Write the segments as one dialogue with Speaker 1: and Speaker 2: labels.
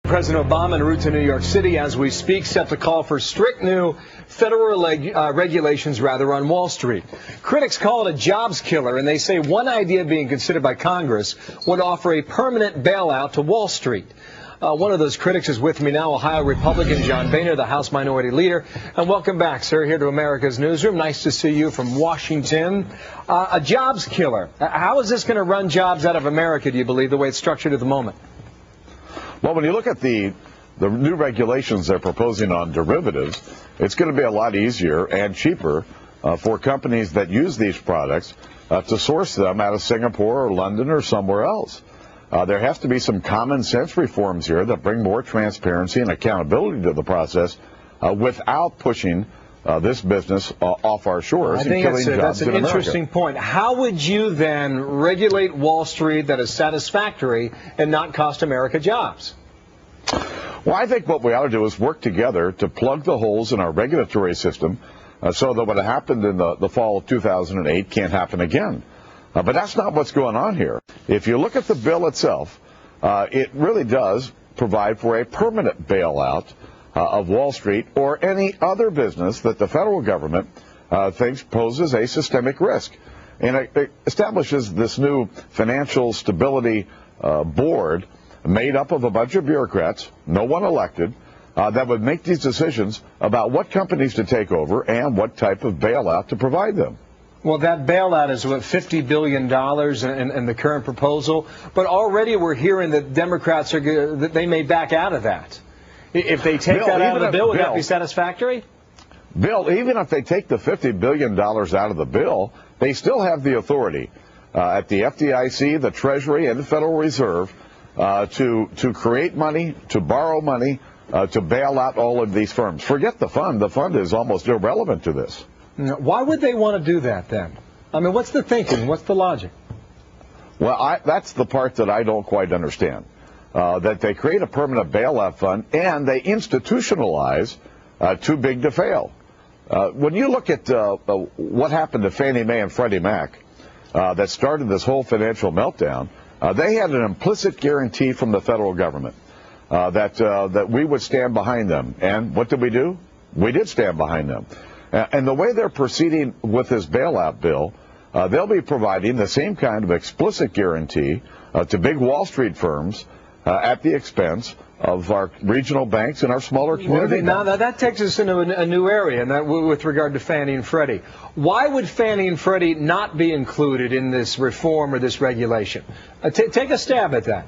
Speaker 1: President Obama en route to New York City as we speak, set to call for strict new federal regulations on Wall Street. Critics call it a jobs killer, and they say one idea being considered by Congress would offer a permanent bailout to Wall Street. One of those critics is with me now, Ohio Republican John Boehner, the House Minority Leader. And welcome back, sir, here to America's Newsroom. Nice to see you from Washington. A jobs killer. How is this going to run jobs out of America, do you believe, the way it's structured at the moment?
Speaker 2: Well, when you look at the new regulations they're proposing on derivatives, it's going to be a lot easier and cheaper for companies that use these products to source them out of Singapore or London or somewhere else. There has to be some common sense reforms here that bring more transparency and accountability to the process without pushing this business off our shores and killing jobs in America.
Speaker 1: That's an interesting point. How would you then regulate Wall Street that is satisfactory and not cost America jobs?
Speaker 2: Well, I think what we ought to do is work together to plug the holes in our regulatory system so that what happened in the fall of 2008 can't happen again. But that's not what's going on here. If you look at the bill itself, it really does provide for a permanent bailout of Wall Street or any other business that the federal government thinks poses a systemic risk. And it establishes this new financial stability board made up of a bunch of bureaucrats, no one elected, that would make these decisions about what companies to take over and what type of bailout to provide them.
Speaker 1: Well, that bailout is what, $50 billion in the current proposal, but already we're hearing that Democrats that they may back out of that. If they take that out of the bill, would that be satisfactory?
Speaker 2: Bill, even if they take the $50 billion out of the bill, they still have the authority at the FDIC, the Treasury, and the Federal Reserve to create money, to borrow money, to bail out all of these firms. Forget the fund. The fund is almost irrelevant to this.
Speaker 1: Why would they want to do that then? I mean, what's the thinking? What's the logic?
Speaker 2: Well, that's the part that I don't quite understand. That they create a permanent bailout fund and they institutionalize too big to fail. When you look at what happened to Fannie Mae and Freddie Mac that started this whole financial meltdown, they had an implicit guarantee from the federal government that we would stand behind them. And what did we do? We did stand behind them. And the way they're proceeding with this bailout bill, they'll be providing the same kind of explicit guarantee to big Wall Street firms at the expense of our regional banks and our smaller community
Speaker 1: banks. Now, that takes us into a new area, and that with regard to Fannie and Freddie. Why would Fannie and Freddie not be included in this reform or this regulation? Take a stab at that.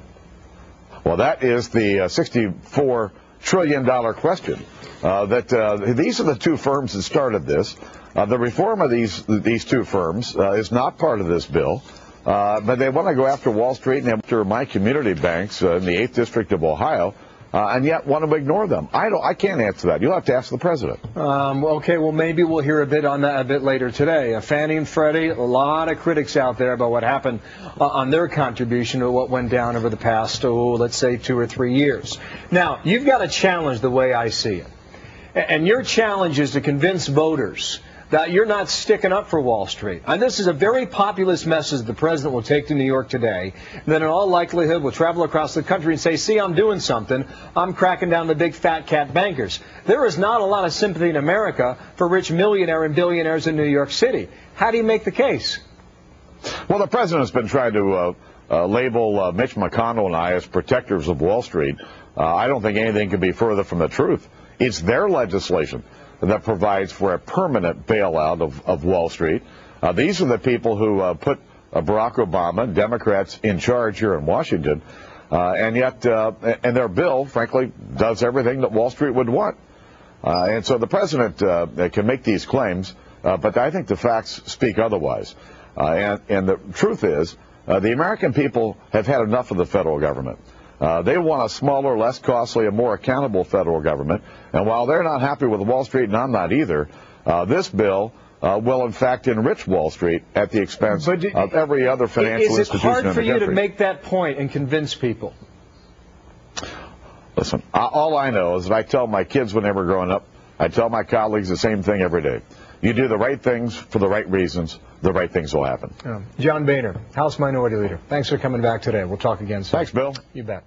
Speaker 2: Well, that is the $64 trillion question. These are the two firms that started this. The reform of these two firms is not part of this bill. But they want to go after Wall Street and after my community banks in the 8th District of Ohio, and yet want to ignore them. I can't answer that. You'll have to ask the president.
Speaker 1: Okay, well, maybe we'll hear a bit on that a bit later today. Fannie and Freddie, a lot of critics out there about what happened on their contribution to what went down over the past, let's say, 2 or 3 years. Now, you've got a challenge the way I see it. And your challenge is to convince voters that you're not sticking up for Wall Street. And this is a very populist message the president will take to New York today, and then in all likelihood will travel across the country and say, see, I'm doing something. I'm cracking down the big fat cat bankers. There is not a lot of sympathy in America for rich millionaire and billionaires in New York City. How do you make the case?
Speaker 2: Well, the president's been trying to label Mitch McConnell and I as protectors of Wall Street. I don't think anything could be further from the truth. It's their legislation that provides for a permanent bailout of Wall Street. These are the people who put Barack Obama and Democrats in charge here in Washington, and yet and their bill, frankly, does everything that Wall Street would want. And so the president can make these claims, but I think the facts speak otherwise. And the truth is, the American people have had enough of the federal government. They want a smaller, less costly, and more accountable federal government. And while they're not happy with Wall Street, and I'm not either, this bill will, in fact, enrich Wall Street at the expense of every other financial institution in the country.
Speaker 1: Is it hard for you to make that point and convince people?
Speaker 2: Listen, all I know is that I tell my kids when they were growing up, I tell my colleagues the same thing every day. You do the right things for the right reasons, the right things will happen.
Speaker 1: John Boehner, House Minority Leader, thanks for coming back today. We'll talk again soon.
Speaker 2: Thanks, Bill.
Speaker 1: You bet.